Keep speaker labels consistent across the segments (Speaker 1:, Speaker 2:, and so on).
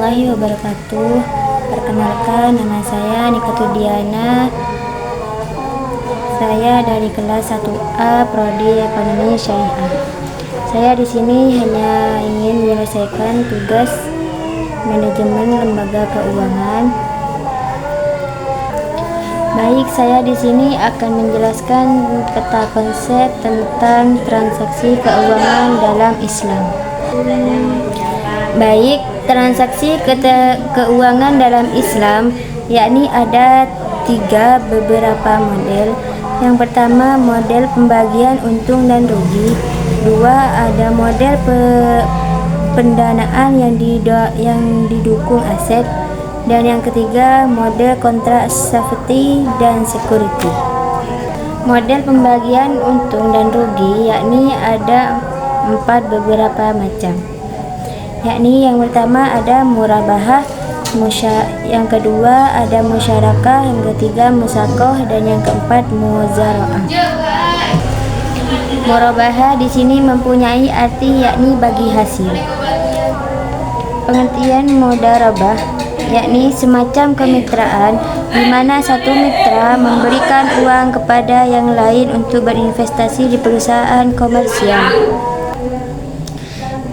Speaker 1: warahmatullahi wabarakatuh. Perkenalkan, nama saya Nikatudiana. Saya dari kelas 1A Prodi Ekonomi Syariah. Saya di sini hanya ingin menyelesaikan tugas manajemen lembaga keuangan. Baik, saya di sini akan menjelaskan peta konsep tentang transaksi keuangan dalam Islam. Baik, transaksi keuangan dalam Islam yakni ada 3 beberapa model. Yang pertama, model pembagian untung dan rugi. 2, ada model pendanaan yang didukung aset. Dan yang ketiga, model kontrak safety dan security. Model pembagian untung dan rugi yakni ada 4 beberapa macam. Yakni yang pertama ada murabahah, yang kedua ada musyarakah, yang ketiga musakoh, dan yang keempat muzara'ah. Murabahah di sini mempunyai arti yakni bagi hasil. Pengertian mudarabah yakni semacam kemitraan di mana satu mitra memberikan uang kepada yang lain untuk berinvestasi di perusahaan komersial.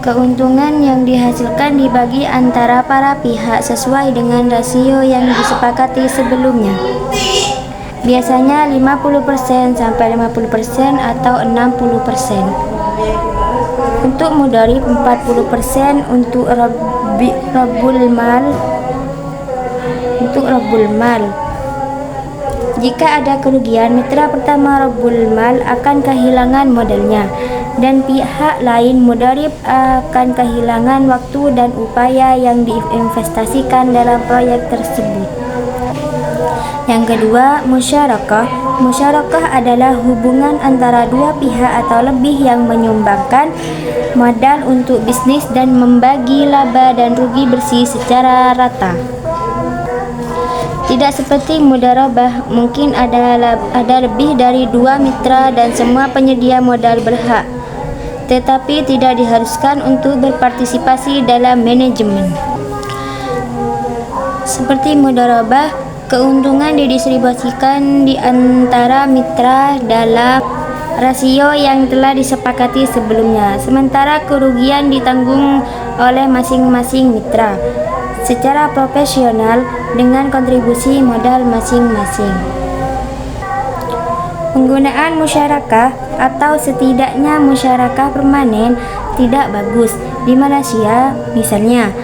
Speaker 1: Keuntungan yang dihasilkan dibagi antara para pihak sesuai dengan rasio yang disepakati sebelumnya. Biasanya 50% sampai 50% atau 60%. Untuk mudharib 40%, untuk Rabbul Mal. Jika ada kerugian, mitra pertama Rabbul Mal akan kehilangan modalnya, dan pihak lain mudharib akan kehilangan waktu dan upaya yang diinvestasikan dalam proyek tersebut. Yang kedua, musyarakah. Musyarakah adalah hubungan antara dua pihak atau lebih yang menyumbangkan modal untuk bisnis dan membagi laba dan rugi bersih secara rata. Tidak seperti mudarabah, mungkin ada lebih dari 2 mitra dan semua penyedia modal berhak, tetapi tidak diharuskan untuk berpartisipasi dalam manajemen. Seperti mudarabah, keuntungan didistribusikan di antara mitra dalam rasio yang telah disepakati sebelumnya, sementara kerugian ditanggung oleh masing-masing mitra secara profesional dengan kontribusi modal masing-masing. Penggunaan musyarakah atau setidaknya musyarakah permanen tidak bagus di Malaysia. Misalnya,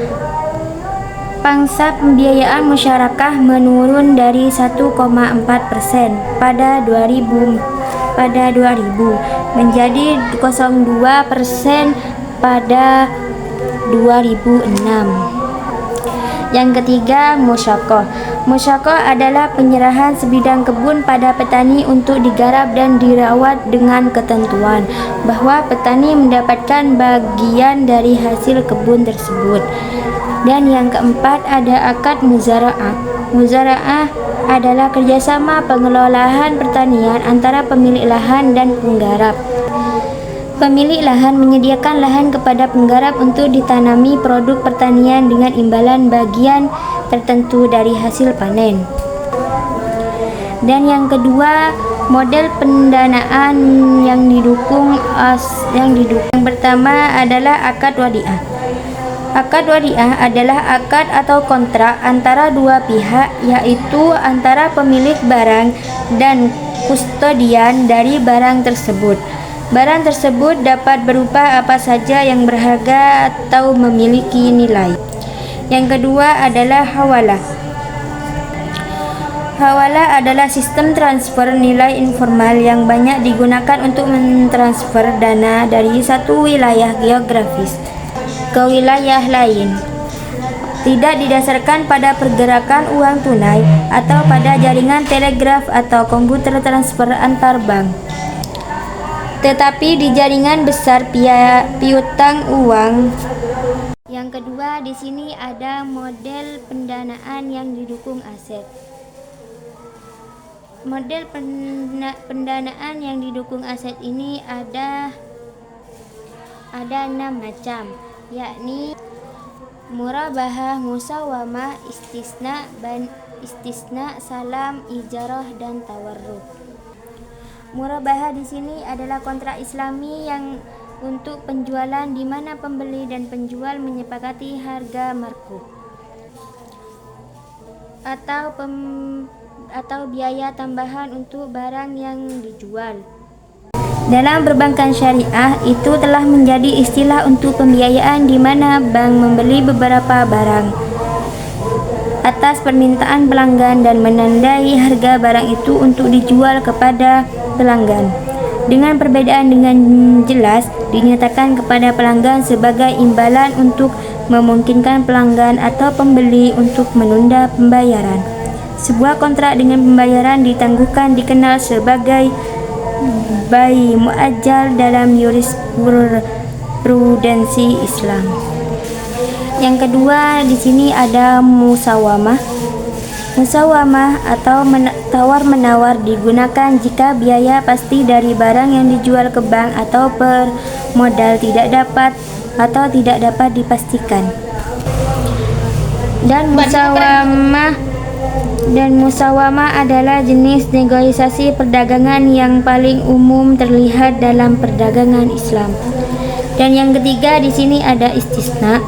Speaker 1: pangsa pembiayaan musyarakah menurun dari 1,4% pada 2000 menjadi 0,2% pada 2006. Yang ketiga, musyakoh. Musyakoh adalah penyerahan sebidang kebun pada petani untuk digarap dan dirawat dengan ketentuan bahwa petani mendapatkan bagian dari hasil kebun tersebut. Dan yang keempat, ada akad muzara'ah. Muzara'ah adalah kerjasama pengelolaan pertanian antara pemilik lahan dan penggarap. Pemilik lahan menyediakan lahan kepada penggarap untuk ditanami produk pertanian dengan imbalan bagian tertentu dari hasil panen. Dan yang kedua, model pendanaan yang didukung. Yang pertama adalah akad wadiah. Akad wadiah adalah akad atau kontrak antara dua pihak, yaitu antara pemilik barang dan kustodian dari barang tersebut. Barang tersebut dapat berupa apa saja yang berharga atau memiliki nilai. Yang kedua adalah hawalah. Hawalah adalah sistem transfer nilai informal yang banyak digunakan untuk mentransfer dana dari satu wilayah geografis ke wilayah lain. Tidak didasarkan pada pergerakan uang tunai atau pada jaringan telegraf atau komputer transfer antar bank, tetapi di jaringan besar piutang uang. Yang kedua, di sini ada model pendanaan yang didukung aset. Model pendanaan yang didukung aset ini ada 6 macam, yakni Murabahah, musawamah, istisna, salam, ijarah, dan tawarruk. Murabahah di sini adalah kontrak Islami yang untuk penjualan di mana pembeli dan penjual menyepakati harga markup atau biaya tambahan untuk barang yang dijual. Dalam perbankan syariah, itu telah menjadi istilah untuk pembiayaan di mana bank membeli beberapa barang atas permintaan pelanggan dan menandai harga barang itu untuk dijual kepada pelanggan. Dengan perbedaan dengan jelas dinyatakan kepada pelanggan sebagai imbalan untuk memungkinkan pelanggan atau pembeli untuk menunda pembayaran. Sebuah kontrak dengan pembayaran ditangguhkan dikenal sebagai bai muajjal dalam jurisprudensi Islam. Yang kedua di sini ada musawamah. Musawamah atau tawar-menawar digunakan jika biaya pasti dari barang yang dijual ke bank atau permodal tidak dapat dipastikan. Dan musawamah adalah jenis negosiasi perdagangan yang paling umum terlihat dalam perdagangan Islam. Dan yang ketiga di sini ada istisna.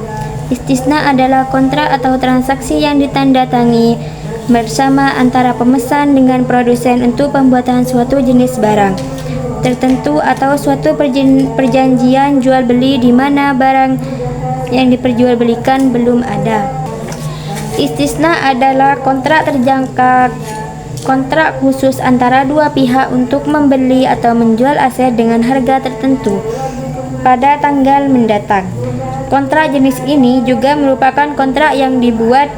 Speaker 1: Istisna adalah kontrak atau transaksi yang ditandatangani bersama antara pemesan dengan produsen untuk pembuatan suatu jenis barang tertentu atau suatu perjanjian jual beli di mana barang yang diperjualbelikan belum ada. Istisna adalah kontrak khusus antara dua pihak untuk membeli atau menjual aset dengan harga tertentu pada tanggal mendatang. Kontrak jenis ini juga merupakan kontrak yang dibuat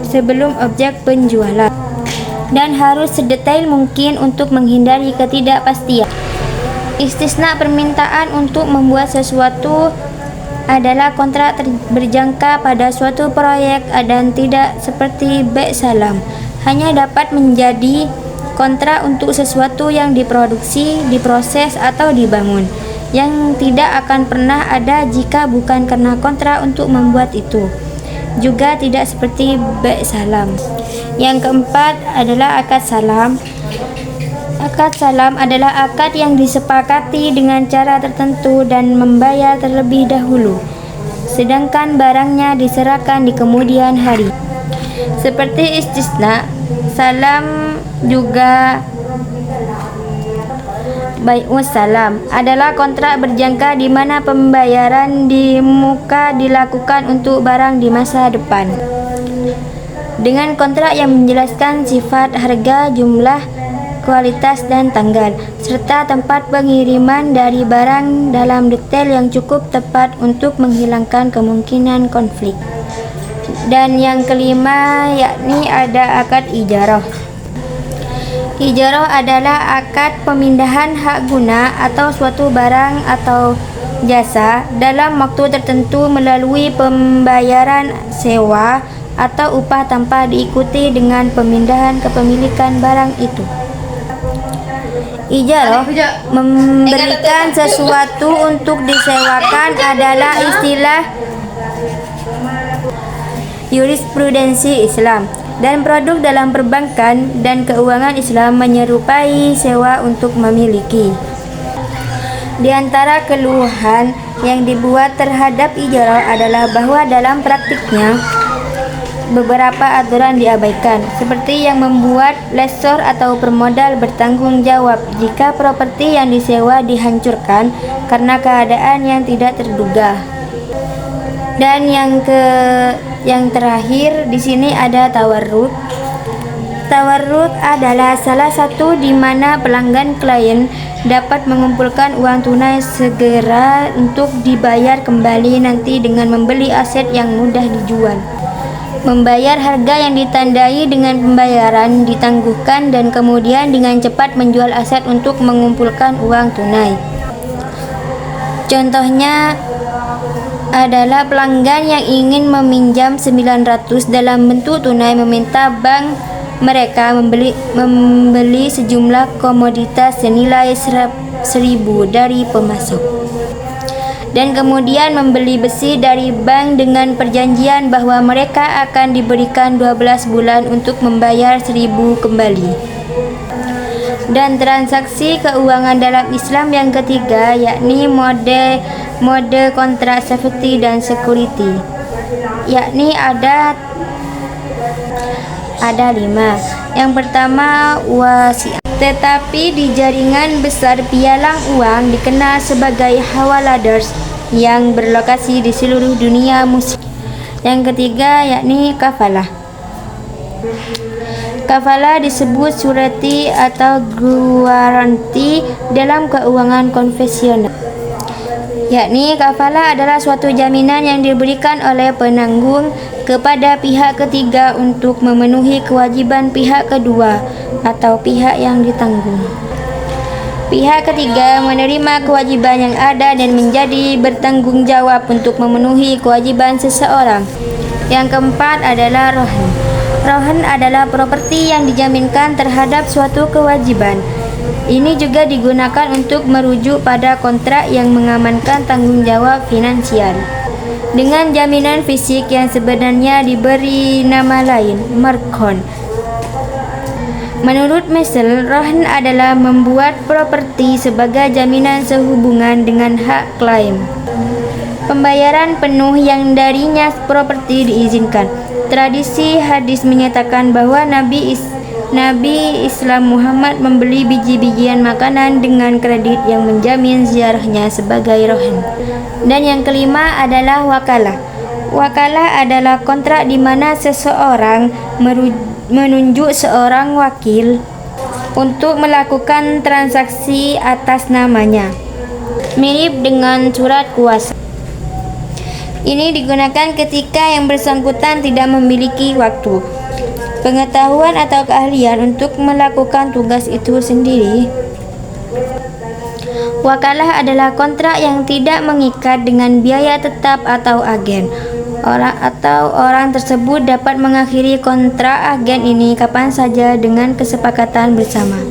Speaker 1: sebelum objek penjualan dan harus sedetail mungkin untuk menghindari ketidakpastian. Istisna permintaan untuk membuat sesuatu adalah kontrak berjangka pada suatu proyek dan tidak seperti bai salam, hanya dapat menjadi kontrak untuk sesuatu yang diproduksi, diproses atau dibangun, yang tidak akan pernah ada jika bukan karena kontrak untuk membuat itu. Juga tidak seperti bai salam. Yang keempat adalah akad salam. Akad salam adalah akad yang disepakati dengan cara tertentu dan membayar terlebih dahulu, sedangkan barangnya diserahkan di kemudian hari. Seperti istisna, salam juga bai'us salam adalah kontrak berjangka di mana pembayaran di muka dilakukan untuk barang di masa depan, dengan kontrak yang menjelaskan sifat, harga, jumlah, kualitas, dan tanggal, serta tempat pengiriman dari barang dalam detail yang cukup tepat untuk menghilangkan kemungkinan konflik. Dan yang kelima yakni ada akad ijarah. Ijarah adalah akad pemindahan hak guna atau suatu barang atau jasa dalam waktu tertentu melalui pembayaran sewa atau upah tanpa diikuti dengan pemindahan kepemilikan barang itu. Ijarah memberikan sesuatu untuk disewakan adalah istilah jurisprudensi Islam, dan produk dalam perbankan dan keuangan Islam menyerupai sewa untuk memiliki. Di antara keluhan yang dibuat terhadap ijarah adalah bahwa dalam praktiknya beberapa aturan diabaikan, seperti yang membuat lessor atau permodal bertanggung jawab jika properti yang disewa dihancurkan karena keadaan yang tidak terduga. Dan yang terakhir di sini ada tawarruk. Tawarruk adalah salah satu di mana pelanggan klien dapat mengumpulkan uang tunai segera untuk dibayar kembali nanti dengan membeli aset yang mudah dijual. Membayar harga yang ditandai dengan pembayaran ditangguhkan dan kemudian dengan cepat menjual aset untuk mengumpulkan uang tunai. Contohnya adalah pelanggan yang ingin meminjam 900 dalam bentuk tunai meminta bank mereka membeli sejumlah komoditas senilai 1.000 dari pemasok. dan kemudian membeli besi dari bank dengan perjanjian bahwa mereka akan diberikan 12 bulan untuk membayar 1.000 kembali. Dan transaksi keuangan dalam Islam yang ketiga yakni mode kontrak safety dan security, yakni ada 5. Yang pertama wasiat. Tetapi di jaringan besar pialang uang dikenal sebagai hawaladers yang berlokasi di seluruh dunia muslim. Yang ketiga yakni kafalah. Kafalah disebut surety atau guaranti dalam keuangan konvensional. Yakni kafalah adalah suatu jaminan yang diberikan oleh penanggung kepada pihak ketiga untuk memenuhi kewajiban pihak kedua atau pihak yang ditanggung. Pihak ketiga menerima kewajiban yang ada dan menjadi bertanggung jawab untuk memenuhi kewajiban seseorang. Yang keempat adalah rohan. Rohan adalah properti yang dijaminkan terhadap suatu kewajiban. Ini juga digunakan untuk merujuk pada kontrak yang mengamankan tanggung jawab finansial dengan jaminan fisik yang sebenarnya diberi nama lain, markon. Menurut Mesel, rohan adalah membuat properti sebagai jaminan sehubungan dengan hak klaim. Pembayaran penuh yang darinya properti diizinkan. Tradisi hadis menyatakan bahwa Nabi Islam Muhammad membeli biji-bijian makanan dengan kredit yang menjamin ziarahnya sebagai rohan. Dan yang kelima adalah wakalah. Wakalah adalah kontrak di mana seseorang menunjuk seorang wakil untuk melakukan transaksi atas namanya, mirip dengan surat kuasa. Ini digunakan ketika yang bersangkutan tidak memiliki waktu, pengetahuan atau keahlian untuk melakukan tugas itu sendiri. Wakalah adalah kontrak yang tidak mengikat dengan biaya tetap atau agen. Orang tersebut dapat mengakhiri kontrak agen ini kapan saja dengan kesepakatan bersama.